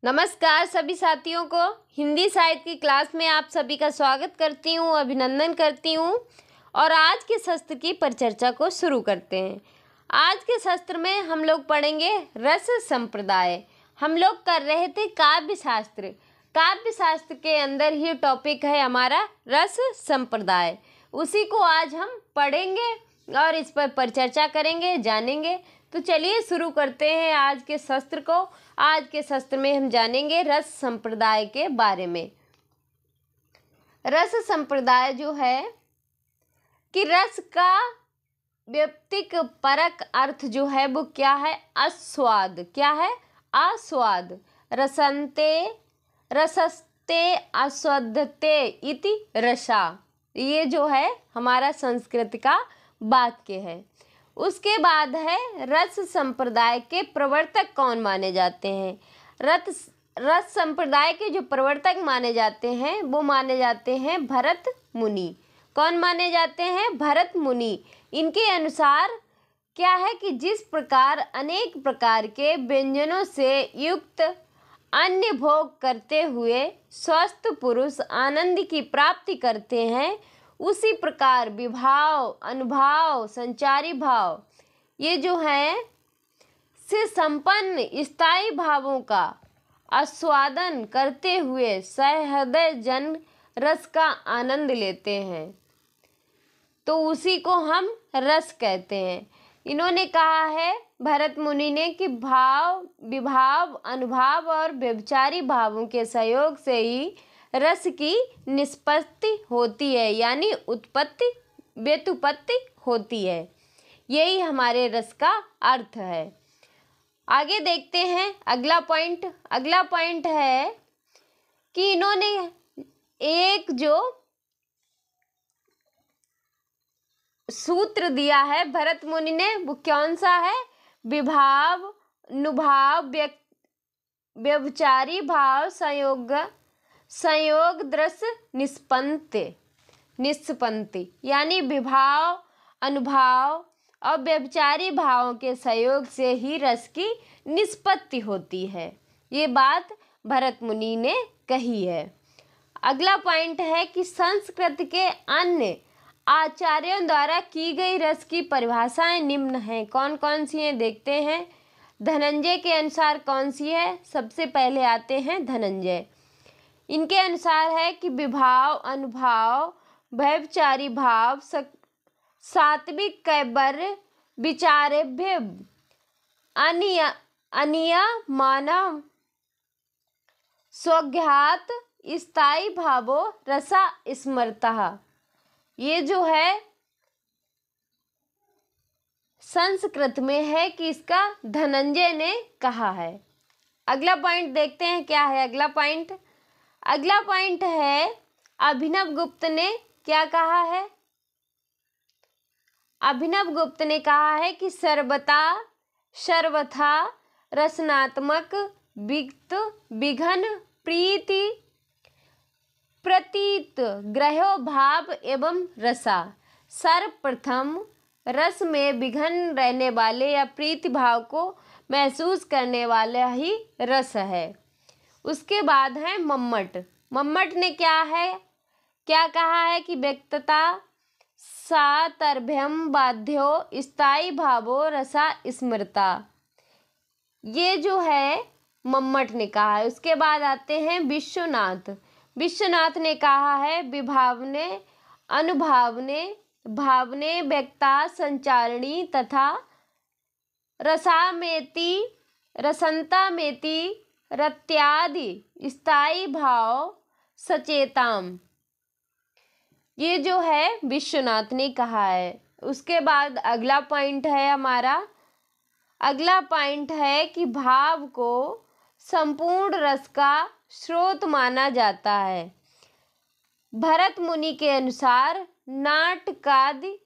नमस्कार सभी साथियों को। हिंदी साहित्य की क्लास में आप सभी का स्वागत करती हूँ, अभिनंदन करती हूँ। और आज के शस्त्र की परिचर्चा को शुरू करते हैं। आज के शस्त्र में हम लोग पढ़ेंगे रस संप्रदाय। हम लोग कर रहे थे काव्य शास्त्र। काव्य शास्त्र के अंदर ही टॉपिक है हमारा रस संप्रदाय। उसी को आज हम पढ़ेंगे और इस पर परिचर्चा करेंगे, जानेंगे। तो चलिए शुरू करते हैं आज के शस्त्र को। आज के शस्त्र में हम जानेंगे रस संप्रदाय के बारे में। रस संप्रदाय जो है कि रस का व्याप्तिक परक अर्थ जो है वो क्या है? आस्वाद। क्या है? आस्वाद। रसन्ते रसस्ते आस्वादते इति रसा। ये जो है हमारा संस्कृत का वाक्य है। उसके बाद है रस संप्रदाय के प्रवर्तक कौन माने जाते हैं? रस संप्रदाय के जो प्रवर्तक माने जाते हैं वो माने जाते हैं भरत मुनि। कौन माने जाते हैं? भरत मुनि। इनके अनुसार क्या है कि जिस प्रकार अनेक प्रकार के व्यंजनों से युक्त अन्य भोग करते हुए स्वस्थ पुरुष आनंद की प्राप्ति करते हैं, उसी प्रकार विभाव, अनुभाव, संचारी भाव ये जो है से संपन्न स्थायी भावों का आस्वादन करते हुए सहृदय जन रस का आनंद लेते हैं, तो उसी को हम रस कहते हैं। इन्होंने कहा है भरत मुनि ने कि भाव, विभाव, अनुभाव और व्यभिचारी भावों के सहयोग से ही रस की निष्पत्ति होती है, यानी उत्पत्ति, व्युत्पत्ति होती है। यही हमारे रस का अर्थ है। आगे देखते हैं अगला पॉइंट। अगला पॉइंट है कि इन्होंने एक जो सूत्र दिया है भरत मुनि ने, वो कौन सा है? विभाव, अनुभाव, व्यभिचारी भाव, संयोग दृश निष्पत्ति, यानी विभाव, अनुभाव और व्यभिचारी भावों के सहयोग से ही रस की निष्पत्ति होती है। ये बात भरत मुनि ने कही है। अगला पॉइंट है कि संस्कृत के अन्य आचार्यों द्वारा की गई रस की परिभाषाएं निम्न हैं। कौन कौन सी हैं देखते हैं। धनंजय के अनुसार कौन सी है? सबसे पहले आते हैं धनंजय। इनके अनुसार है कि विभाव, अनुभाव, व्यभिचारी भाव, सात्विक कैबर्य, विचारेभ्य अनियमानम स्वघात स्थायी भावो रसा स्मृतः। ये जो है संस्कृत में है कि इसका धनंजय ने कहा है। अगला पॉइंट देखते हैं क्या है अगला पॉइंट। अगला पॉइंट है अभिनव गुप्त ने क्या कहा है? अभिनव गुप्त ने कहा है कि सर्वथा रसनात्मक विक्त विघन प्रीति प्रतीत ग्रहो भाव एवं रसा। सर्वप्रथम रस में विघन रहने वाले या प्रीति भाव को महसूस करने वाला ही रस है। उसके बाद है मम्मट। मम्मट ने क्या कहा है कि व्यक्तता सातर्भ्यम बाध्यो स्थायी भावो रसा स्मृता। ये जो है मम्मट ने कहा है। उसके बाद आते हैं विश्वनाथ। विश्वनाथ ने कहा है विभावने, अनुभावने, भावने, व्यक्ता, संचारणी तथा रसामेति, रसंतामेति, रत्यादि स्थायी भाव सचेताम। ये जो है विश्वनाथ ने कहा है। उसके बाद अगला पॉइंट है हमारा। अगला पॉइंट है कि भाव को संपूर्ण रस का स्रोत माना जाता है। भरत मुनि के अनुसार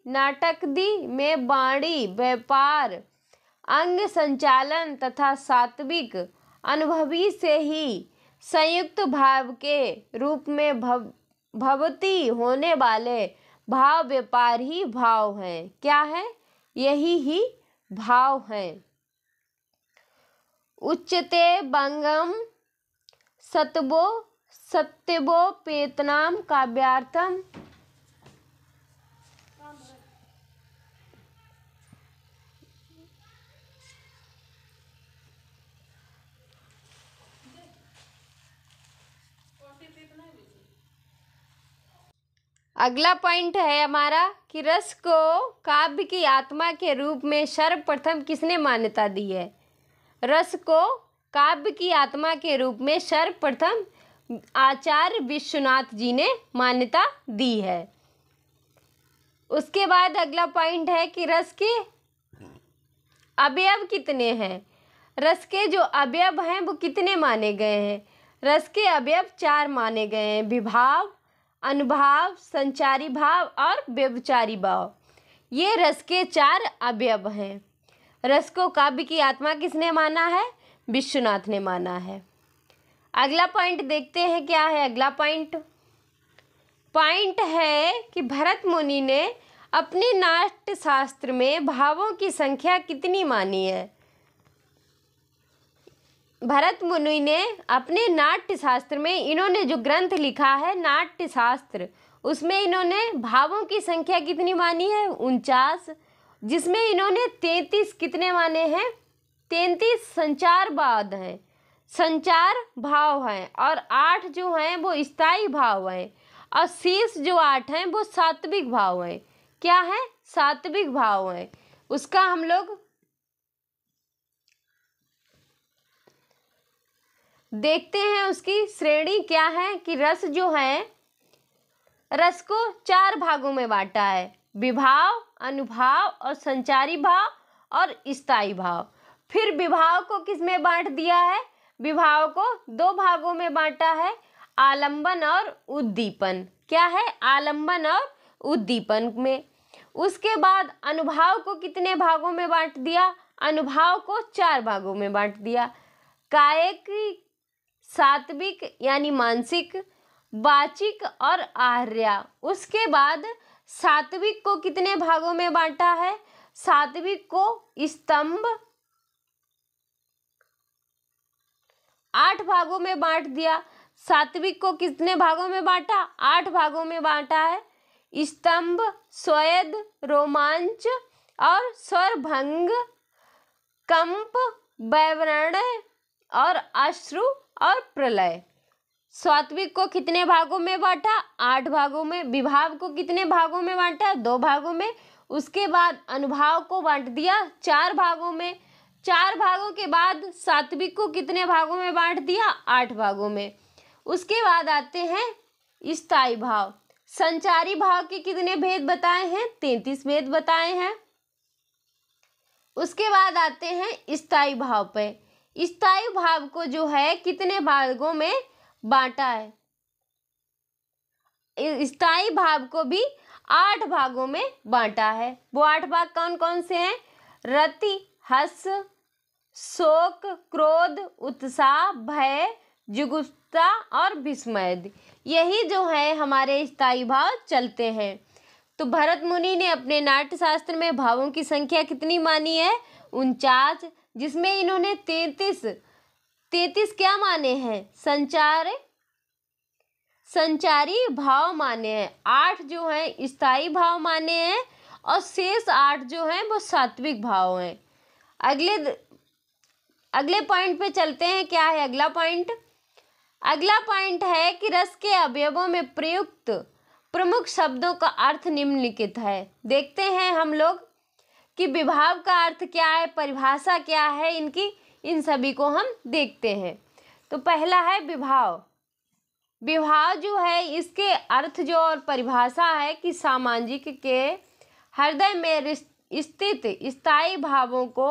नाटकादि में वाणी, व्यापार, अंग संचालन तथा सात्विक अनुभवी से ही संयुक्त भाव के रूप में भवती होने वाले भाव व्यापार ही भाव हैं। क्या है? यही ही भाव हैं। उच्यते बंगम सत्यवोपेतनां काव्यार्थम। अगला पॉइंट है हमारा कि रस को काव्य की आत्मा के रूप में सर्वप्रथम किसने मान्यता दी है। रस को काव्य की आत्मा के रूप में सर्वप्रथम आचार्य विश्वनाथ जी ने मान्यता दी है। उसके बाद अगला पॉइंट है कि रस के अवयव कितने हैं। रस के जो अवयव हैं वो कितने माने गए हैं। रस के अवयव 4 माने गए हैं, विभाव, अनुभाव, संचारी भाव और व्यभिचारी भाव। ये रस के 4 अवयव हैं। रस को काव्य की आत्मा किसने माना है, विश्वनाथ ने माना है। अगला पॉइंट देखते हैं क्या है। अगला पॉइंट है कि भरत मुनि ने अपने नाट्य शास्त्र में भावों की संख्या कितनी मानी है। भरत मुनि ने अपने नाट्य शास्त्र में, इन्होंने जो ग्रंथ लिखा है नाट्य शास्त्र, उसमें इन्होंने भावों की संख्या कितनी मानी है, 49, जिसमें इन्होंने 33 कितने माने हैं, 33 संचार बाद हैं, संचार भाव हैं, और 8 जो हैं वो स्थायी भाव हैं, और शेष जो 8 हैं वो सात्विक भाव हैं। क्या है, सात्विक भाव हैं। उसका हम लोग देखते हैं, उसकी श्रेणी क्या है कि रस जो है, रस को 4 भागों में बांटा है, विभाव, अनुभाव और संचारी भाव और स्थायी भाव। फिर विभाव को किस में बांट दिया है, विभाव को 2 भागों में बांटा है, आलंबन और उद्दीपन। क्या है, आलंबन और उद्दीपन में। उसके बाद अनुभाव को कितने भागों में बांट दिया, अनुभाव को 4 भागों में बांट दिया, कायिक, सात्विक यानी मानसिक, वाचिक और आहार्य। उसके बाद सात्विक को कितने भागों में बांटा है, सात्विक को स्तंभ 8 भागों में बांट दिया। सात्विक को कितने भागों में बांटा, 8 भागों में बांटा है, स्तंभ, स्वेद, रोमांच और स्वरभंग, कंप, वैवर्ण और अश्रु और प्रलय। सात्विक को कितने भागों में बांटा, 8 भागों में। विभाव को कितने भागों में बांटा, 2 भागों में। उसके बाद अनुभाव को बांट दिया 4 भागों में। 4 भागों के बाद सात्विक को कितने भागों में बांट दिया, 8 भागों में। उसके बाद आते हैं स्थायी भाव। संचारी भाव के कितने भेद बताए हैं, 33 भेद बताए हैं। उसके बाद आते हैं स्थायी भाव पे। स्थायी भाव को जो है कितने भागों में बांटा है, स्थायी भाव को भी 8 भागों में बांटा है। वो 8 भाग कौन कौन से हैं, रति, हर्ष, शोक, क्रोध, उत्साह, भय, जुगुप्सा और विस्मय। यही जो है हमारे स्थायी भाव चलते हैं। तो भरत मुनि ने अपने नाट्य शास्त्र में भावों की संख्या कितनी मानी है, 49, जिसमें इन्होंने 33 क्या माने हैं, संचारी भाव माने हैं, 8 जो हैं स्थायी भाव माने हैं, और शेष 8 जो हैं वो सात्विक भाव हैं। अगले पॉइंट पे चलते हैं। क्या है अगला पॉइंट, अगला पॉइंट है कि रस के अवयवों में प्रयुक्त प्रमुख शब्दों का अर्थ निम्नलिखित है। देखते हैं हम लोग कि विभाव का अर्थ क्या है, परिभाषा क्या है इनकी, इन सभी को हम देखते हैं। तो पहला है विभाव। विभाव जो है इसके अर्थ जो और परिभाषा है कि सामाजिक के हृदय में स्थित स्थायी भावों को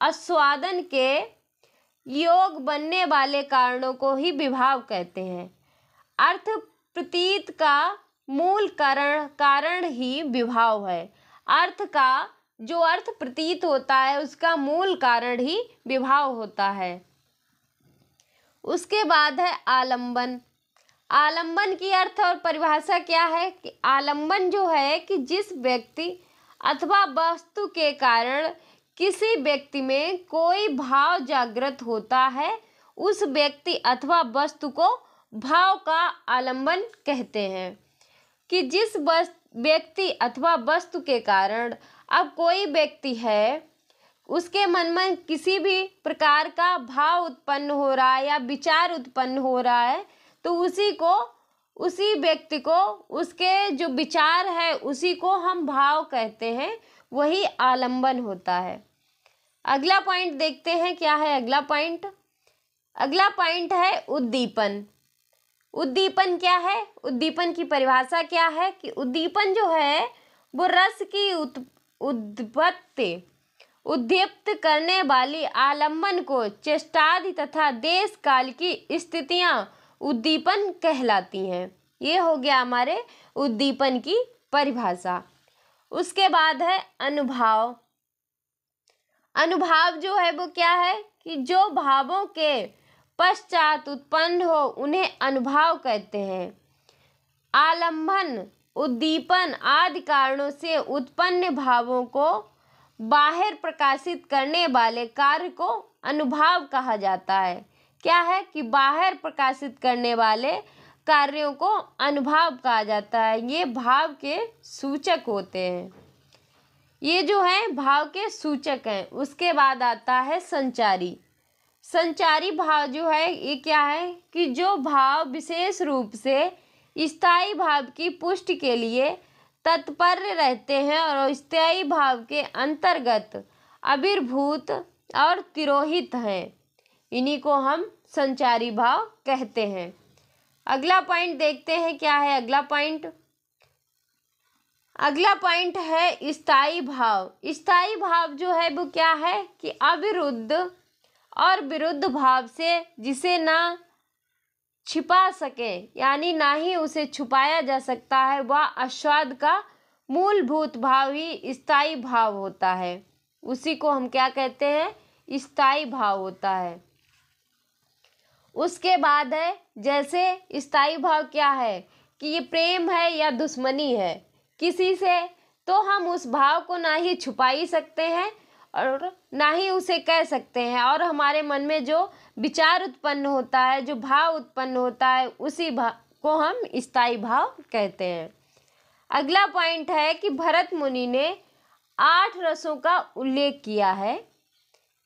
आस्वादन के योग बनने वाले कारणों को ही विभाव कहते हैं। अर्थ प्रतीत का मूल कारण ही विभाव है। अर्थ का जो अर्थ प्रतीत होता है उसका मूल कारण ही विभाव होता है। उसके बाद है आलंबन। आलंबन की अर्थ और परिभाषा क्या है कि आलंबन जो है कि जिस व्यक्ति अथवा वस्तु के कारण किसी व्यक्ति में कोई भाव जागृत होता है उस व्यक्ति अथवा वस्तु को भाव का आलंबन कहते हैं। कि जिस व्यक्ति अथवा वस्तु के कारण अब कोई व्यक्ति है, उसके मन में किसी भी प्रकार का भाव उत्पन्न हो रहा है या विचार उत्पन्न हो रहा है, तो उसी व्यक्ति को, उसके जो विचार है उसी को हम भाव कहते हैं, वही आलंबन होता है। अगला पॉइंट देखते हैं क्या है अगला पॉइंट। अगला पॉइंट है उद्दीपन। उद्दीपन क्या है? उद्दीपन की परिभाषा क्या है कि उद्दीपन जो है वो रस की उत्पत्ति उद्दीप्त करने वाली आलंबन को चेष्टादि तथा देश काल की स्थितियां उद्दीपन कहलाती हैं। ये हो गया हमारे उद्दीपन की परिभाषा। उसके बाद है अनुभाव। अनुभाव जो है वो क्या है कि जो भावों के पश्चात उत्पन्न हो उन्हें अनुभाव कहते हैं। आलंबन, उद्दीपन आदि कारणों से उत्पन्न भावों को बाहर प्रकाशित करने वाले कार्य को अनुभाव कहा जाता है। क्या है कि बाहर प्रकाशित करने वाले कार्यों को अनुभाव कहा जाता है। ये भाव के सूचक होते हैं, ये जो है भाव के सूचक हैं। उसके बाद आता है संचारी। संचारी भाव जो है ये क्या है कि जो भाव विशेष रूप से स्थायी भाव की पुष्टि के लिए तत्पर रहते हैं और स्थायी भाव के अंतर्गत आविर्भूत और तिरोहित हैं, इन्हीं को हम संचारी भाव कहते हैं। अगला पॉइंट देखते हैं क्या है अगला पॉइंट। अगला पॉइंट है स्थायी भाव। स्थायी भाव जो है वो क्या है कि अविरुद्ध और विरुद्ध भाव से जिसे ना छिपा सके, यानी ना ही उसे छुपाया जा सकता है, वह आस्वाद का मूलभूत भाव ही स्थायी भाव होता है। उसी को हम क्या कहते हैं? स्थायी भाव होता है। उसके बाद है जैसे स्थायी भाव क्या है कि ये प्रेम है या दुश्मनी है किसी से, तो हम उस भाव को ना ही छुपा ही सकते हैं और ना ही उसे कह सकते हैं, और हमारे मन में जो विचार उत्पन्न होता है, जो भाव उत्पन्न होता है, उसी भाव को हम स्थायी भाव कहते हैं। अगला पॉइंट है कि भरत मुनि ने 8 रसों का उल्लेख किया है।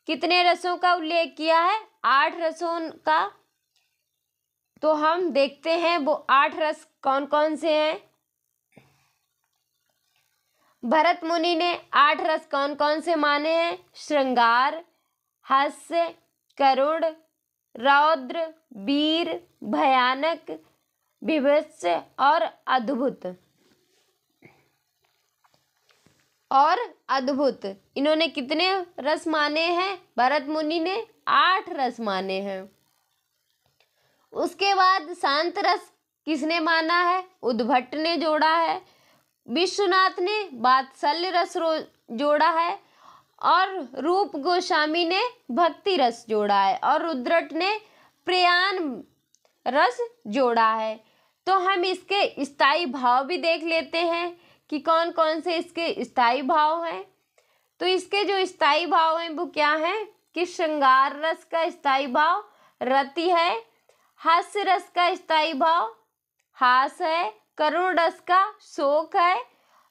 कितने रसों का उल्लेख किया है? 8 रसों का। तो हम देखते हैं वो 8 रस कौन कौन से हैं। भरत मुनि ने 8 रस कौन कौन से माने हैं? श्रृंगार, हास्य, करुण, रौद्र, वीर, भयानक, बीभत्स और अद्भुत। इन्होंने कितने रस माने हैं? भरत मुनि ने 8 रस माने हैं। उसके बाद शांत रस किसने माना है? उद्भट ने जोड़ा है। विश्वनाथ ने वात्सल्य रस जोड़ा है और रूप गोस्वामी ने भक्ति रस जोड़ा है और रुद्रट ने प्रयाण रस जोड़ा है। तो हम इसके स्थायी भाव भी देख लेते हैं कि कौन कौन से इसके स्थायी भाव हैं। तो इसके जो स्थायी भाव हैं वो क्या हैं कि श्रृंगार रस का स्थायी भाव रति है, हास्य रस का स्थायी भाव हास है, करुण रस का शोक है,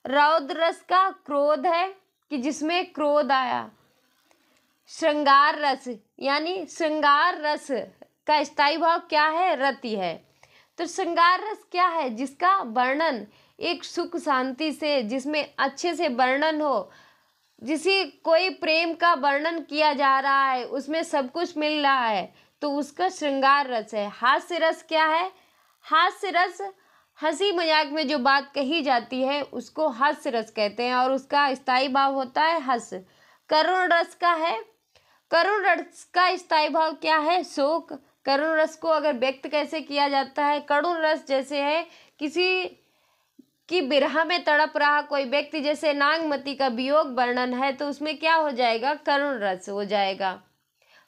रौद्र रस का क्रोध है कि जिसमें क्रोध आया, श्रृंगार रस यानी श्रृंगार रस का स्थायी भाव क्या है? रति है। तो श्रृंगार रस क्या है? जिसका वर्णन एक सुख शांति से, जिसमें अच्छे से वर्णन हो, जिसे कोई प्रेम का वर्णन किया जा रहा है, उसमें सब कुछ मिल रहा है, तो उसका श्रृंगार रस है। हास्य रस क्या है? हास्य रस हंसी मजाक में जो बात कही जाती है उसको हास्य रस कहते हैं और उसका स्थायी भाव होता है हंस। करुण रस का है, करुण रस का स्थायी भाव क्या है? शोक। करुण रस को अगर व्यक्त कैसे किया जाता है? करुण रस जैसे है किसी की बिरह में तड़प रहा कोई व्यक्ति, जैसे नागमती का वियोग वर्णन है तो उसमें क्या हो जाएगा? करुण रस हो जाएगा।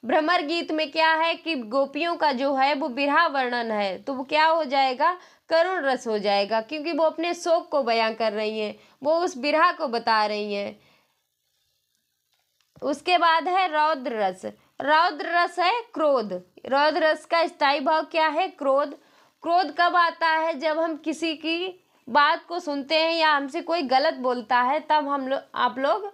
भ्रमर गीत में क्या है कि गोपियों का जो है वो बिरहा वर्णन है, तो वो क्या हो जाएगा? करुण रस हो जाएगा, क्योंकि वो अपने शोक को बयां कर रही हैं, वो उस बिरहा को बता रही हैं। उसके बाद है रौद्र रस। रौद्र रस है क्रोध। रौद्र रस का स्थायी भाव क्या है? क्रोध। क्रोध कब आता है? जब हम किसी की बात को सुनते हैं या हमसे कोई गलत बोलता है, तब आप लोग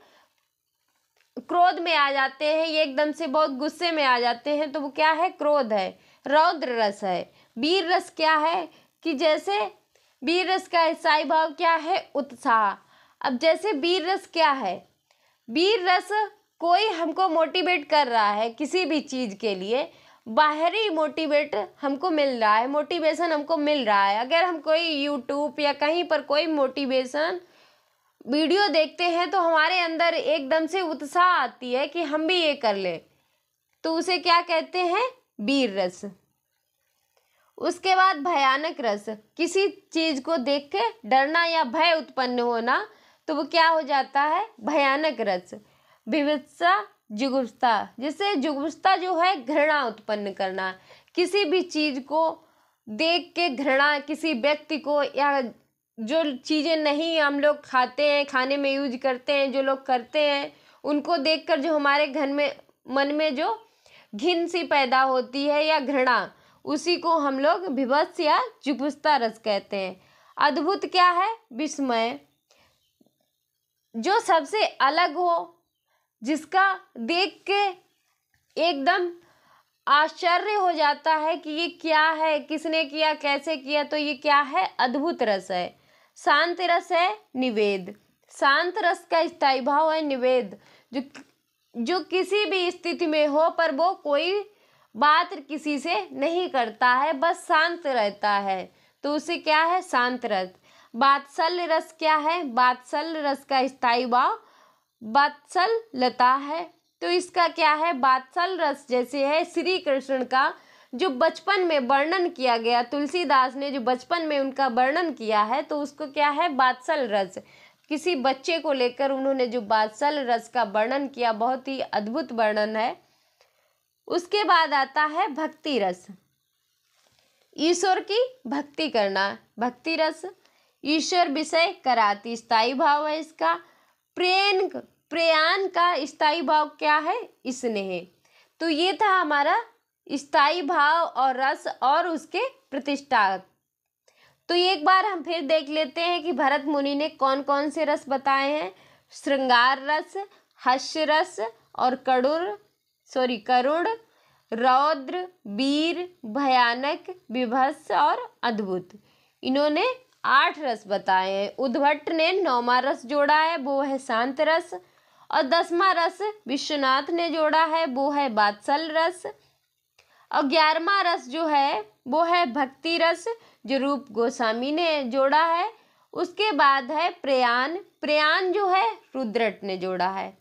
क्रोध में आ जाते हैं, ये एकदम से बहुत गुस्से में आ जाते हैं, तो वो क्या है? क्रोध है। रौद्र रस है। वीर रस क्या है? कि जैसे वीर रस का स्थायी भाव क्या है? उत्साह। अब जैसे वीर रस क्या है? वीर रस कोई हमको मोटिवेट कर रहा है किसी भी चीज़ के लिए, बाहरी मोटिवेट हमको मिल रहा है, मोटिवेशन हमको मिल रहा है। अगर हम कोई यूट्यूब या कहीं पर कोई मोटिवेशन वीडियो देखते हैं तो हमारे अंदर एकदम से उत्साह आती है कि हम भी ये कर ले, तो उसे क्या कहते हैं? वीर रस। उसके बाद भयानक रस। किसी चीज को देख के डरना या भय उत्पन्न होना, तो वो क्या हो जाता है? भयानक रस। विवत्सा जुगुप्सा, जिससे जुगुप्सा जो है घृणा उत्पन्न करना, किसी भी चीज को देख के घृणा, किसी व्यक्ति को, या जो चीज़ें नहीं हम लोग खाते हैं, खाने में यूज करते हैं, जो लोग करते हैं, उनको देखकर जो हमारे घर में मन में जो घिन सी पैदा होती है या घृणा, उसी को हम लोग विभत्स या जुगुप्सा रस कहते हैं। अद्भुत क्या है? विस्मय। जो सबसे अलग हो, जिसका देख के एकदम आश्चर्य हो जाता है कि ये क्या है, किसने किया, कैसे किया, तो ये क्या है? अद्भुत रस है। शांत रस है निवेद। शांत रस का स्थायी भाव है निवेद। जो किसी भी स्थिति में हो पर वो कोई बात किसी से नहीं करता है, बस शांत रहता है, तो उसे क्या है? शांत रस। वात्सल्य रस क्या है? वात्सल्य रस का स्थायी भाव वात्सल्यता है, तो इसका क्या है? वात्सल्य रस जैसे है श्री कृष्ण का जो बचपन में वर्णन किया गया, तुलसीदास ने जो बचपन में उनका वर्णन किया है, तो उसको क्या है? वात्सल्य रस। किसी बच्चे को लेकर उन्होंने जो वात्सल्य रस का वर्णन किया, बहुत ही अद्भुत वर्णन है। उसके बाद आता है भक्ति रस। ईश्वर की भक्ति करना, भक्ति रस। ईश्वर विषय कराती, स्थायी भाव है इसका। प्रयाण का स्थायी भाव क्या है? स्नेह। तो ये था हमारा स्थायी भाव और रस और उसके प्रतिष्ठा। तो एक बार हम फिर देख लेते हैं कि भरत मुनि ने कौन कौन से रस बताए हैं। श्रृंगार रस, हास्य रस और करुण, रौद्र, वीर, भयानक, विभत्स और अद्भुत। इन्होंने 8 रस बताए हैं। उद्भट ने 9वां रस जोड़ा है, वो है शांत रस। और 10वां रस विश्वनाथ ने जोड़ा है, वो है वात्सल्य रस। और 11वां रस जो है वो है भक्ति रस, जो रूप गोस्वामी ने जोड़ा है। उसके बाद है प्रयाण जो है रुद्रट ने जोड़ा है।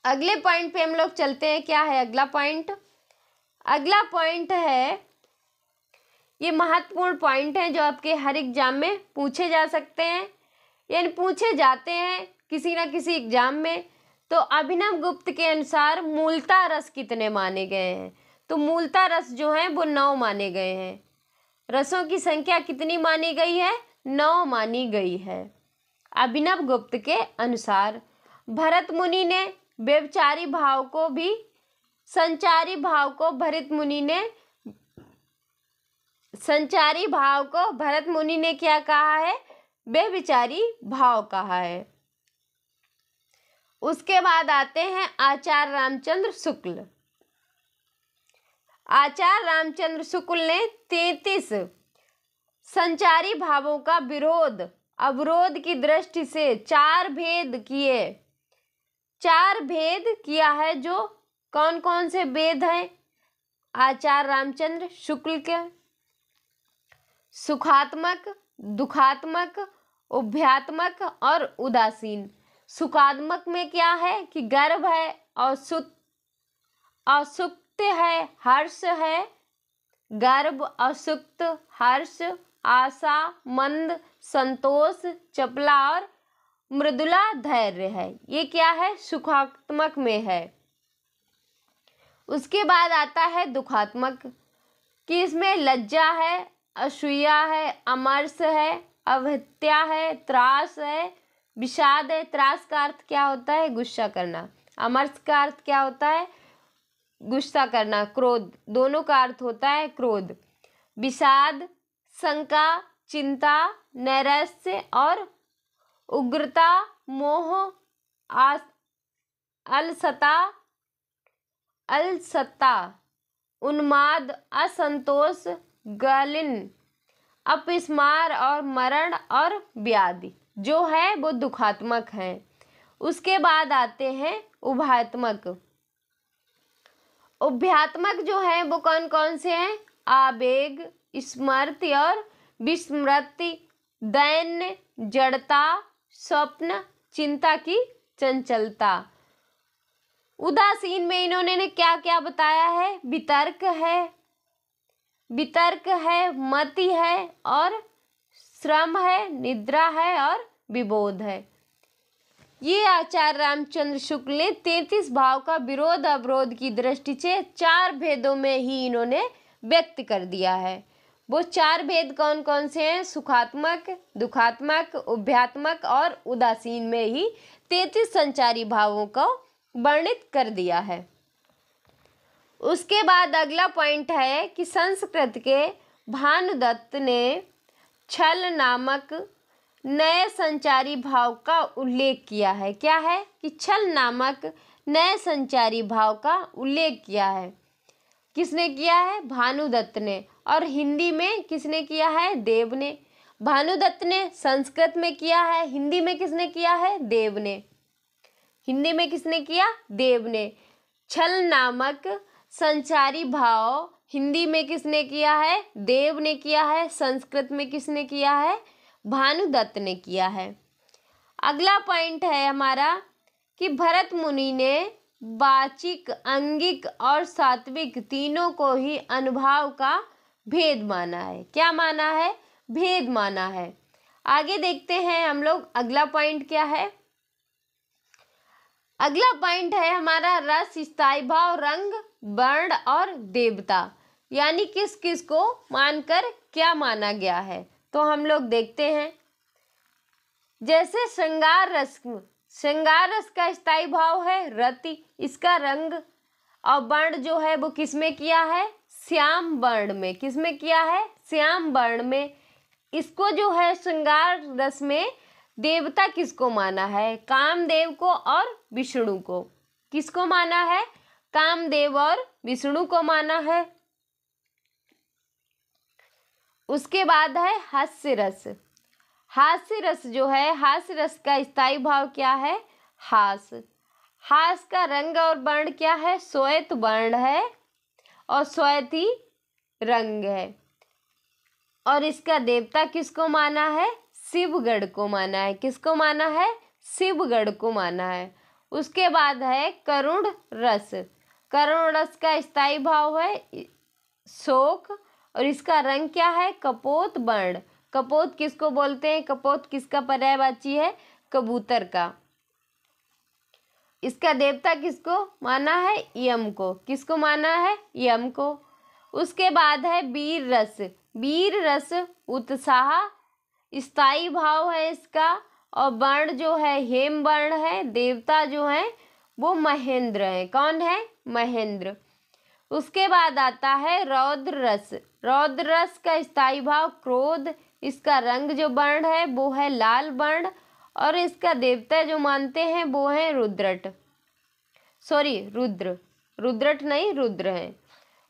अगले पॉइंट पे हम लोग चलते हैं। क्या है अगला पॉइंट? अगला पॉइंट है, ये महत्वपूर्ण पॉइंट है जो आपके हर एग्जाम में पूछे जा सकते हैं, यानी पूछे जाते हैं किसी ना किसी एग्जाम में। तो अभिनव गुप्त के अनुसार मूलता रस कितने माने गए हैं? तो मूलता रस जो है वो 9 माने गए हैं। रसों की संख्या कितनी मानी गई है? 9 मानी गई है अभिनव गुप्त के अनुसार। भरत मुनि ने व्यभिचारी भाव को भी, संचारी भाव को भरत मुनि ने क्या कहा है? व्यभिचारी भाव कहा है। उसके बाद आते हैं आचार्य रामचंद्र शुक्ल। आचार्य रामचंद्र शुक्ल ने 33 संचारी भावों का अवरोध की दृष्टि से 4 भेद किया है। जो कौन कौन से भेद हैं आचार्य रामचंद्र शुक्ल के? सुखात्मक, दुखात्मक, उभयात्मक और उदासीन। सुखात्मक में क्या है कि गर्व है, असुक्त है, हर्ष है। गर्व, असुक्त, हर्ष, आशा, मंद, संतोष, चपला और मृदुला धैर्य है। ये क्या है? सुखात्मक में है। उसके बाद आता है दुखात्मक, कि इसमें लज्जा है, असूया है, अमर्ष है, अवहत्या है, त्रास है, विषाद है। त्रास का अर्थ क्या होता है? गुस्सा करना। अमर्ष का अर्थ क्या होता है? गुस्सा करना, क्रोध, दोनों का अर्थ होता है क्रोध। विषाद, शंका, चिंता, नैराश्य और उग्रता, मोह, अलसता, उन्माद, असंतोष, गलन, अपस्मार और मरण और व्याधि जो है वो दुखात्मक हैं। उसके बाद आते हैं उभयात्मक। उभयात्मक जो है वो कौन कौन से हैं? आवेग, स्मृति और विस्मृति, दैन्य, जड़ता, स्वप्न, चिंता की चंचलता। उदासीन में इन्होंने क्या क्या बताया है? वितर्क है, मति है और श्रम है, निद्रा है और विबोध है। ये आचार्य रामचंद्र शुक्ल ने 33 भाव का विरोध अवरोध की दृष्टि से 4 भेदों में ही इन्होंने व्यक्त कर दिया है। वो 4 भेद कौन कौन से हैं? सुखात्मक, दुखात्मक, उभयात्मक और उदासीन में ही 33 संचारी भावों को वर्णित कर दिया है। उसके बाद अगला पॉइंट है कि संस्कृत के भानुदत्त ने छल नामक नए संचारी भाव का उल्लेख किया है। क्या है? कि छल नामक नए संचारी भाव का उल्लेख किया है। किसने किया है? भानुदत्त ने। और हिंदी में किसने किया है? देव ने। भानुदत्त ने संस्कृत में किया है, हिंदी में किसने किया है? देव ने। हिंदी में किसने किया? देव ने। छल नामक संचारी भाव हिंदी में किसने किया है? देव ने किया है। संस्कृत में किसने किया है? भानुदत्त ने किया है। अगला पॉइंट है हमारा कि भरत मुनि ने वाचिक, अंगिक और सात्विक तीनों को ही अनुभाव का भेद माना है। क्या माना है? भेद माना है। आगे देखते हैं हम लोग अगला पॉइंट क्या है। अगला पॉइंट है हमारा रस, स्थायी भाव, रंग, वर्ण और देवता, यानी किस किस को मानकर क्या माना गया है। तो हम लोग देखते हैं। जैसे श्रृंगार रस का स्थायी भाव है रति, इसका रंग और वर्ण जो है वो किसमें किया है? श्याम वर्ण में। किसमें किया है? श्याम वर्ण में। इसको जो है श्रृंगार रस में देवता किसको माना है? कामदेव को और विष्णु को। किसको माना है? कामदेव और विष्णु को माना है। उसके बाद है हास्य रस। हास्य रस जो है, हास्य रस का स्थायी भाव क्या है? हास। हास का रंग और वर्ण क्या है? श्वेत वर्ण है और श्वेत ही रंग है। और इसका देवता किसको माना है? शिवगढ़ को माना है। किसको माना है? शिवगढ़ को माना है। उसके बाद है करुण रस। करुण रस का स्थायी भाव है शोक और इसका रंग क्या है? कपोत वर्ण। कपोत किसको बोलते हैं? कपोत किसका पर्यायवाची है? कबूतर का। इसका देवता किसको माना है? यम को। किसको माना है? यम को। उसके बाद है वीर रस। वीर रस उत्साह स्थायी भाव है इसका और वर्ण जो है हेम वर्ण है। देवता जो है वो महेंद्र है। कौन है? महेंद्र। उसके बाद आता है रौद्र रस। रौद्र रस का स्थायी भाव क्रोध। इसका रंग जो वर्ण है वो है लाल वर्ण और इसका देवता जो मानते हैं वो है रुद्रट। सॉरी, रुद्र। रुद्रट नहीं, रुद्र है।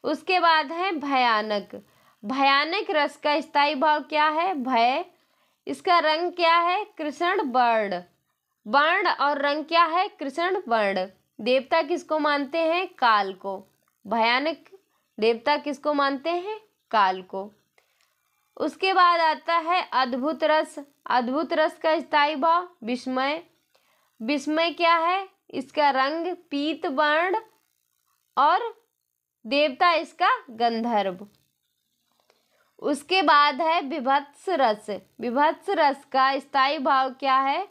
उसके बाद है भयानक। भयानक रस का स्थायी भाव क्या है? भय। इसका रंग क्या है? कृष्ण वर्ण। वर्ण और रंग क्या है? कृष्ण वर्ण। देवता किसको मानते हैं? काल को। भयानक देवता किसको मानते हैं? काल को। उसके बाद आता है अद्भुत रस। अद्भुत रस का स्थायी भाव विस्मय। विस्मय क्या है? इसका रंग पीत वर्ण और देवता इसका गंधर्व। उसके बाद है विभत्स रस। विभत्स रस का स्थायी भाव क्या है?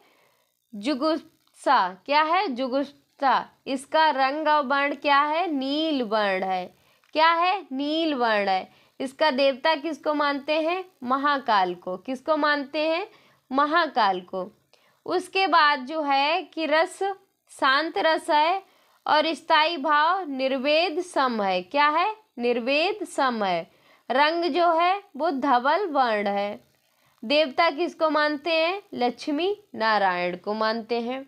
जुगुप्सा। क्या है? जुगुप्सा। इसका रंग और वर्ण क्या है? नील वर्ण है। क्या है? नील वर्ण है। इसका देवता किसको मानते हैं? महाकाल को। किसको मानते हैं? महाकाल को। उसके बाद जो है कि रस शांत रस है और स्थायी भाव निर्वेद सम है। क्या है? निर्वेद सम है। रंग जो है वो धवल वर्ण है। देवता किसको मानते हैं? लक्ष्मी नारायण को मानते हैं।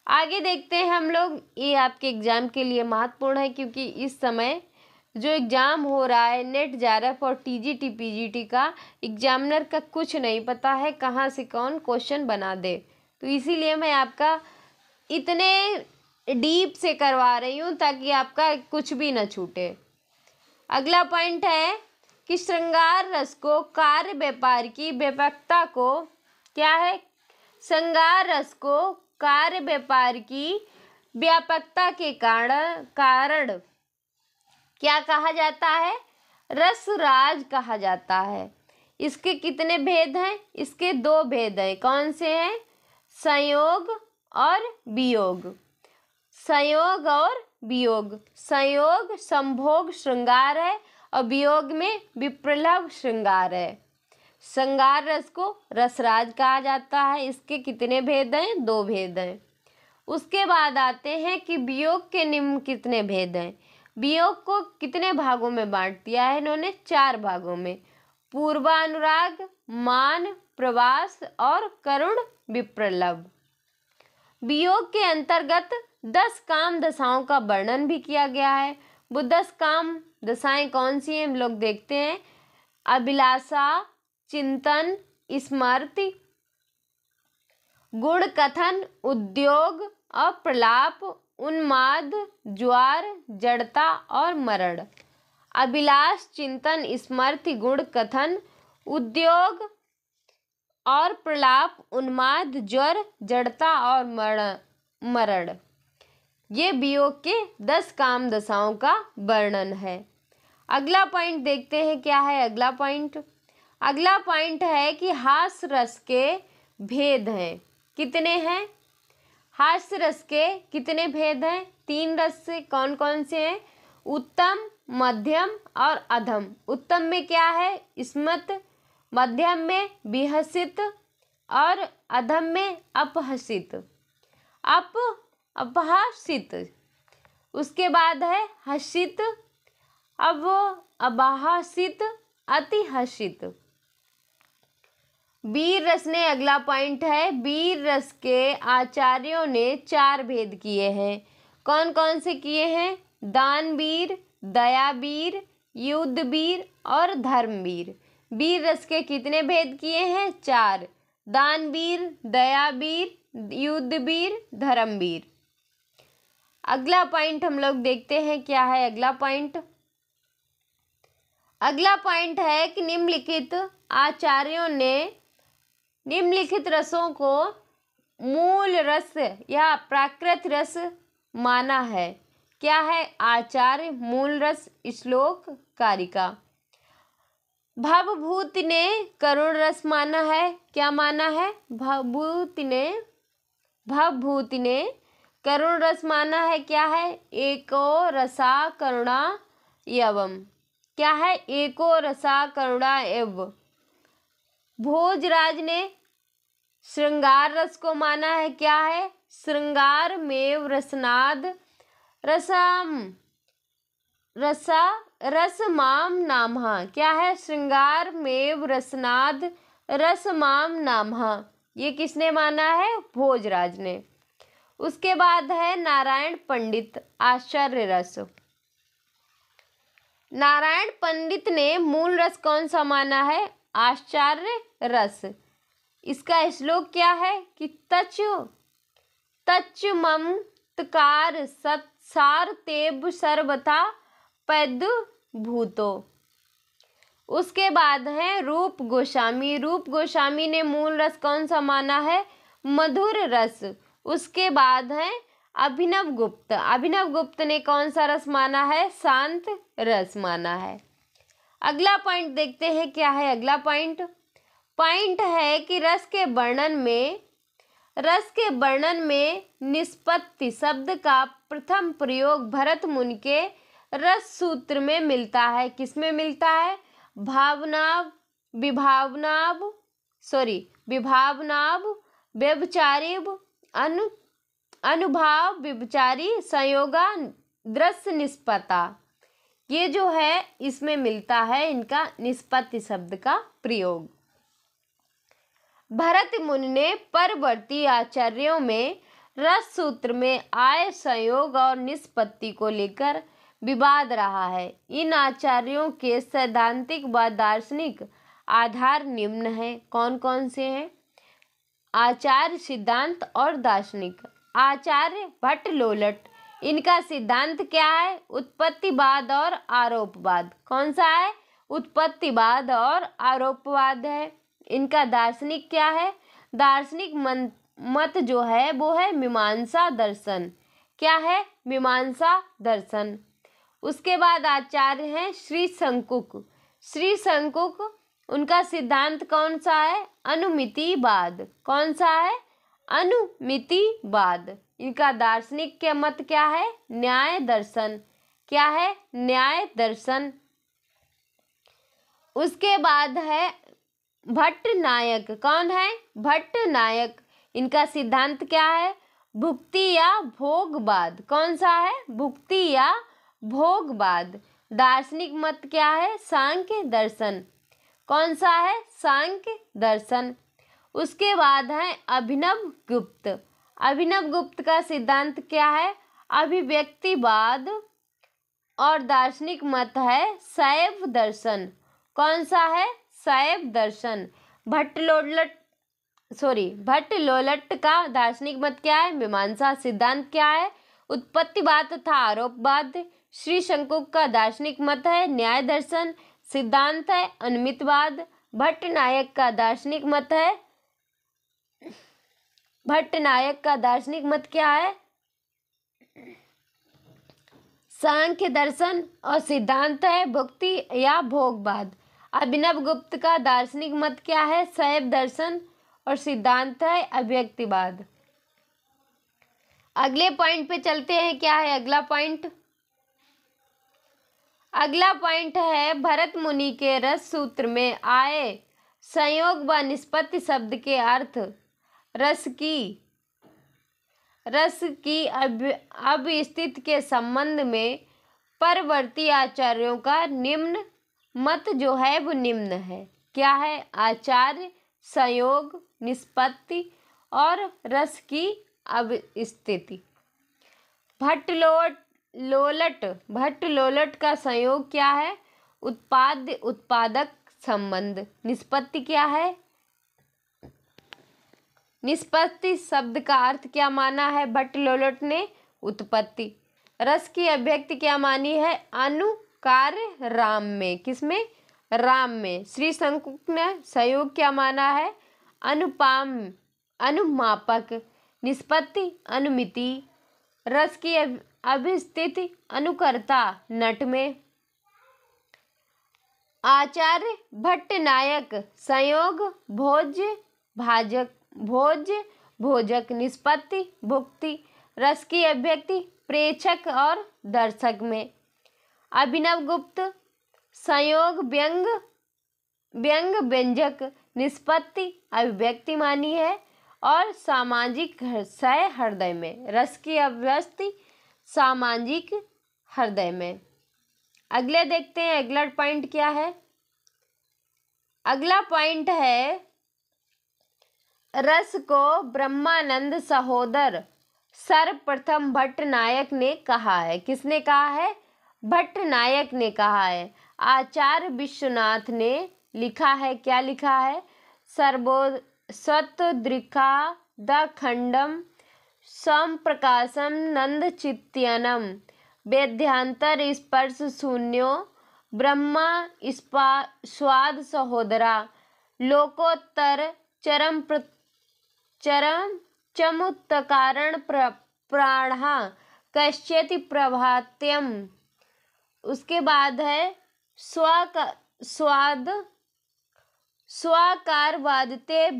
आगे देखते हैं हम लोग। ये आपके एग्जाम के लिए महत्वपूर्ण है क्योंकि इस समय जो एग्ज़ाम हो रहा है नेट JRF और TGT PGT का, एग्जामिनर का कुछ नहीं पता है कहाँ से कौन क्वेश्चन बना दे। तो इसीलिए मैं आपका इतने डीप से करवा रही हूँ ताकि आपका कुछ भी न छूटे। अगला पॉइंट है कि श्रृंगार रस को कार्य व्यापार की व्यापकता को, क्या है? श्रृंगार रस को कार्य व्यापार की व्यापकता के कारण क्या कहा जाता है? रसराज कहा जाता है। इसके कितने भेद हैं? इसके 2 भेद हैं। कौन से हैं? संयोग और वियोग। संयोग और वियोग। संयोग संभोग श्रृंगार है और वियोग में विप्रलभ श्रृंगार है। श्रृंगार रस को रसराज कहा जाता है। इसके कितने भेद हैं? 2 भेद हैं। उसके बाद आते हैं कि वियोग के निम्न कितने भेद हैं। वियोग को कितने भागों में बांट दिया है इन्होंने? 4 भागों में। पूर्वानुराग, मान, प्रवास और करुण विप्रलभ। वियोग के अंतर्गत 10 काम दशाओं का वर्णन भी किया गया है। वो 10 काम दशाएं कौन सी हैं हम लोग देखते हैं। अभिलाषा, चिंतन, स्मृति, गुण कथन, उद्योग और प्रलाप, उन्माद, ज्वार, जड़ता और मरण। अभिलाष, चिंतन, स्मृति, गुण कथन, उद्योग और प्रलाप, उन्माद, ज्वर, जड़ता और मरण। ये वियोग के 10 काम दशाओं का वर्णन है। अगला पॉइंट देखते हैं क्या है अगला पॉइंट। अगला पॉइंट है कि हास्य रस के भेद हैं। कितने हैं? हास्य रस के कितने भेद हैं? 3 रस से कौन कौन से हैं? उत्तम, मध्यम और अधम। उत्तम में क्या है? स्मित, मध्यम में विहसित और अधम में अपहसित। अपहसित। उसके बाद है हसित, अब अबहसित, अतिहसित। वीर रस ने अगला पॉइंट है। वीर रस के आचार्यों ने 4 भेद किए हैं। कौन कौन से किए हैं? दानवीर, दयावीर, युद्धवीर और धर्मवीर। वीर रस के कितने भेद किए हैं? 4। दानवीर, दयावीर, युद्धवीर, धर्मवीर। अगला पॉइंट हम लोग देखते हैं क्या है अगला पॉइंट। अगला पॉइंट है कि निम्नलिखित आचार्यों ने निम्नलिखित रसों को मूल रस या प्राकृत रस माना है। क्या है? आचार्य, मूल रस, श्लोक, कारिका। भवभूति ने करुण रस माना है। क्या माना है? भवभूति ने करुण रस माना है। क्या है? एको रसा करुणा एवं। क्या है? एको रसा करुणा एवं। भोजराज ने श्रृंगार रस को माना है। क्या है? श्रृंगार में रसनाद रसमाम नामः। क्या है? श्रृंगार में रसनाद रसमाम नामः। ये किसने माना है? भोजराज ने। उसके बाद है नारायण पंडित आश्चर्य रस। नारायण पंडित ने मूल रस कौन सा माना है? आश्चर्य रस। इसका श्लोक क्या है कि तच ममत्कार सत्सार तेब सर्वथा पद भूतो। उसके बाद है रूप गोस्वामी। रूप गोस्वामी ने मूल रस कौन सा माना है? मधुर रस। उसके बाद है अभिनव गुप्त। अभिनव गुप्त ने कौन सा रस माना है? शांत रस माना है। अगला पॉइंट देखते हैं क्या है अगला पॉइंट। पॉइंट है कि रस के वर्णन में निष्पत्ति शब्द का प्रथम प्रयोग भरत मुनि के रस सूत्र में मिलता है। किसमें मिलता है? विभावनाव व्यभिचारिव अनुभाव विचारी संयोगा दृश्य निष्पत्ता, ये जो है इसमें मिलता है इनका निष्पत्ति शब्द का प्रयोग। भरत मुनि ने परवर्ती आचार्यों में रस सूत्र में आय संयोग और निष्पत्ति को लेकर विवाद रहा है। इन आचार्यों के सैद्धांतिक व दार्शनिक आधार निम्न हैं। कौन कौन से हैं? आचार्य, सिद्धांत और दार्शनिक। आचार्य भट्ट लोलट, इनका सिद्धांत क्या है? उत्पत्तिवाद और आरोपवाद। कौन सा है? उत्पत्तिवाद और आरोपवाद है। इनका दार्शनिक क्या है? दार्शनिक मत जो है वो है मीमांसा दर्शन। क्या है? मीमांसा दर्शन। उसके बाद आचार्य हैं श्री शंकुक। श्री शंकुक, उनका सिद्धांत कौन सा है? अनुमितिवाद। कौन सा है? अनुमितिवाद। इनका दार्शनिक के मत क्या है? न्याय दर्शन। क्या है? न्याय दर्शन। उसके बाद है भट्ट नायक। कौन है? भट्ट नायक। इनका सिद्धांत क्या है? भुक्ति या भोगवाद। कौन सा है? भुक्ति या भोगवाद। दार्शनिक मत क्या है? सांख्य दर्शन। कौन सा है? सांख्य दर्शन। उसके बाद है अभिनव गुप्त। अभिनव गुप्त का सिद्धांत क्या है? अभिव्यक्तिवाद और दार्शनिक मत है शैव दर्शन। कौन सा है? शैव दर्शन। भट्ट लोलट का दार्शनिक मत क्या है? मीमांसा। सिद्धांत क्या है? उत्पत्तिवाद तथा आरोपवाद। श्री शंकुक का दार्शनिक मत है न्याय दर्शन। सिद्धांत है अनुमितवाद। भट्ट नायक का दार्शनिक मत है, भट्ट नायक का दार्शनिक मत क्या है? सांख्य दर्शन। और सिद्धांत है भुक्ति या भोगवाद। अभिनव गुप्त का दार्शनिक मत क्या है? शैव दर्शन। और सिद्धांत है अव्यक्तिवाद। अगले पॉइंट पे चलते हैं। क्या है अगला पॉइंट? अगला पॉइंट है भरत मुनि के रस सूत्र में आए संयोग व निष्पत्ति शब्द के अर्थ रस की अवस्थिति के संबंध में परवर्ती आचार्यों का निम्न मत जो है वो निम्न है। क्या है? आचार्य संयोग, निष्पत्ति और रस की अवस्थिति। भट्ट लोलट का संयोग क्या है? उत्पादक संबंध। निष्पत्ति क्या है? निष्पत्ति शब्द का अर्थ क्या माना है भट्ट लोलट ने? उत्पत्ति। रस की अभिव्यक्ति क्या मानी है? अनुकार्य राम में। किसमें? राम में। श्री शंकुक ने संयोग क्या माना है? अनुमापक। निष्पत्ति अनुमिति। रस की अभिस्थिति अनुकर्ता नट में। आचार्य भट्ट नायक संयोग भोजक। निष्पत्ति भुक्ति। रस की अभिव्यक्ति प्रेक्षक और दर्शक में। अभिनव गुप्त संयोग व्यंग व्यंजक। निष्पत्ति अभिव्यक्ति मानी है और सामाजिक हृदय में। रस की अभिव्यक्ति सामाजिक हृदय में। अगले देखते हैं अगला पॉइंट क्या है। अगला पॉइंट है रस को ब्रह्मानंद सहोदर सर्वप्रथम भट्ट नायक ने कहा है। किसने कहा है? भट्ट नायक ने कहा है। आचार्य विश्वनाथ ने लिखा है। क्या लिखा है? सर्वोत्तृका द खंडम संप्रकाशम नंद चित्यनम वेद्यांतर स्पर्श शून्यो ब्रह्मा स्वाद सहोदरा लोकोत्तर चमुत्कारण प्राणा कश्चित् प्रभात्यम। उसके बाद है स्वाकारवादते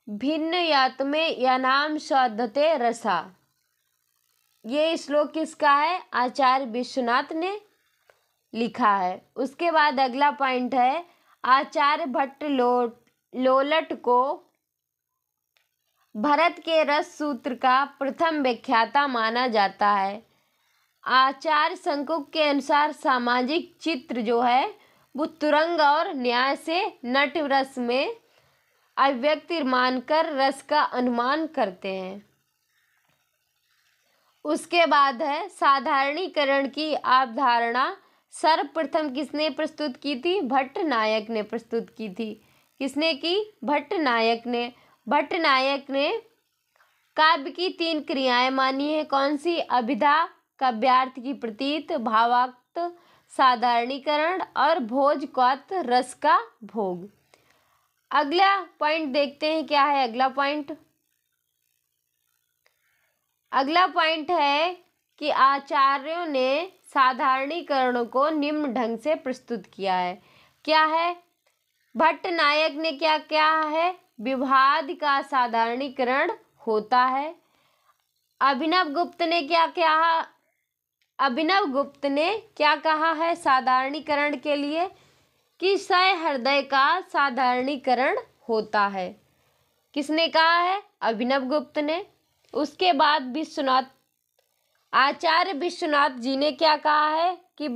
भिन्न यातमे यानाम शोधते रसा। ये श्लोक किसका है? आचार्य विश्वनाथ ने लिखा है। उसके बाद अगला पॉइंट है आचार्य भट्ट लोलट को भरत के रस सूत्र का प्रथम व्याख्याता माना जाता है। आचार्य शंकुक के अनुसार सामाजिक चित्र जो है वो तुरंग और न्याय से नट रस में अभिव्यक्ति मानकर रस का अनुमान करते हैं। उसके बाद है साधारणीकरण की अवधारणा सर्वप्रथम किसने प्रस्तुत की थी? भट्टनायक ने प्रस्तुत की थी। किसने की? भट्टनायक ने। भट्टनायक ने काव्य की 3 क्रियाएं मानी है। कौन सी? अभिधा, काव्यार्थ की प्रतीत, भावार्थ साधारणीकरण और भोजकौत रस का भोग। अगला पॉइंट देखते हैं क्या है अगला पॉइंट। अगला पॉइंट है कि आचार्यों ने साधारणीकरणों को निम्न ढंग से प्रस्तुत किया है। क्या है? भट्टनायक ने क्या क्या है? विभाद का साधारणीकरण होता है। अभिनव गुप्त ने क्या क्या? अभिनव गुप्त ने क्या कहा है साधारणीकरण के लिए? कि सहृदय का साधारणीकरण होता है। किसने कहा है? अभिनव गुप्त ने। उसके बाद आचार्य विश्वनाथ जी ने क्या कहा है? कि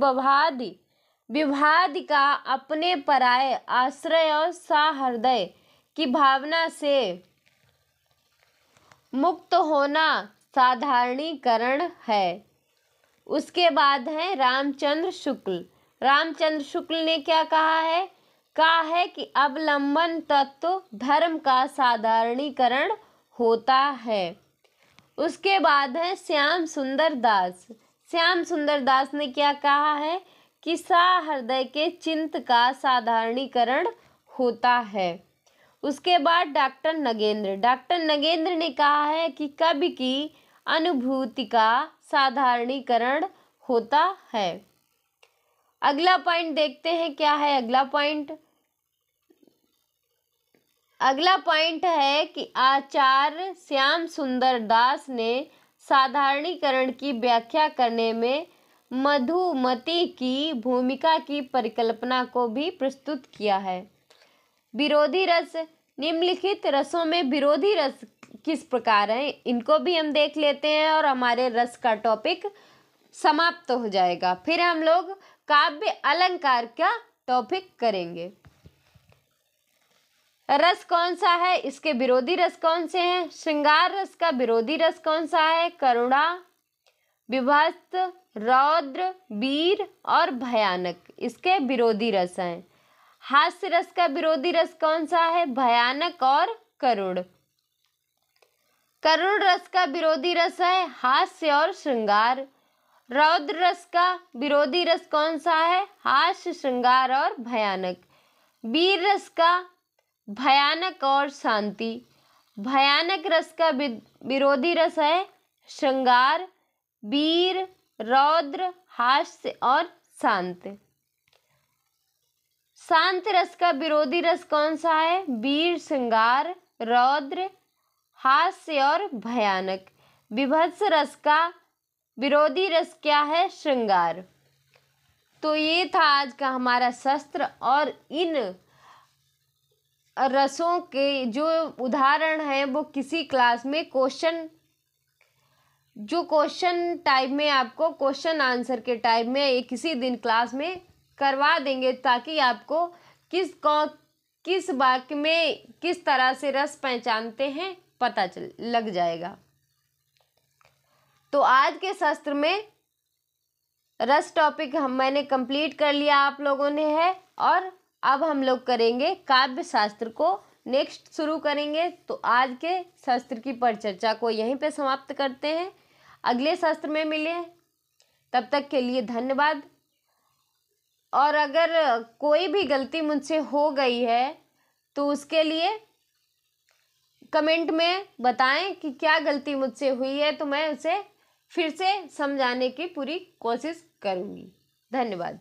विभाद का अपने पराये आश्रय और सहृदय की भावना से मुक्त होना साधारणीकरण है। उसके बाद है रामचंद्र शुक्ल। रामचंद्र शुक्ल ने क्या कहा है? कहा है कि अवलंबन तत्व धर्म का साधारणीकरण होता है। उसके बाद है श्याम सुंदर दास। श्याम सुंदर दास ने क्या कहा है? कि सहृदय के चिंत का साधारणीकरण होता है। उसके बाद डॉक्टर नगेंद्र ने कहा है कि कवि की अनुभूति का साधारणीकरण होता है। अगला पॉइंट देखते हैं क्या है अगला पॉइंट। अगला पॉइंट है कि आचार्य श्याम सुंदर दास ने साधारणीकरण की व्याख्या करने में मधुमती की भूमिका की परिकल्पना को भी प्रस्तुत किया है। विरोधी रस। निम्नलिखित रसों में विरोधी रस किस प्रकार हैं इनको भी हम देख लेते हैं और हमारे रस का टॉपिक समाप्त हो जाएगा। फिर हम लोग काव्य अलंकार का टॉपिक करेंगे। रस कौन सा है? इसके विरोधी रस कौन से हैं? श्रृंगार रस का विरोधी रस कौन सा है? करुणा, विभत्स, रौद्र, वीर और भयानक इसके विरोधी रस हैं। हास्य रस का विरोधी रस कौन सा है? भयानक और करुण। करुण रस का विरोधी रस है हास्य और श्रृंगार। रौद्र रस का विरोधी रस कौन सा है? हास्य, श्रृंगार और भयानक। वीर रस का भयानक और शांति। भयानक रस का विरोधी रस है श्रृंगार, वीर, रौद्र, हास्य और शांत। शांत रस का विरोधी रस कौन सा है? वीर, श्रृंगार, रौद्र, हास्य और भयानक। विभत्स रस का विरोधी रस क्या है? श्रृंगार। तो ये था आज का हमारा शस्त्र और इन रसों के जो उदाहरण हैं वो किसी क्लास में क्वेश्चन टाइप में आपको क्वेश्चन आंसर के टाइप में किसी दिन क्लास में करवा देंगे ताकि आपको किस वाक्य में किस तरह से रस पहचानते हैं पता लग जाएगा। तो आज के शस्त्र में रस टॉपिक मैंने कंप्लीट कर लिया आप लोगों ने है और अब हम लोग करेंगे काव्य शास्त्र को नेक्स्ट शुरू करेंगे। तो आज के शास्त्र की परिचर्चा को यहीं पे समाप्त करते हैं। अगले शास्त्र में मिले तब तक के लिए धन्यवाद। और अगर कोई भी गलती मुझसे हो गई है तो उसके लिए कमेंट में बताएं कि क्या गलती मुझसे हुई है तो मैं उसे फिर से समझाने की पूरी कोशिश करूँगी। धन्यवाद।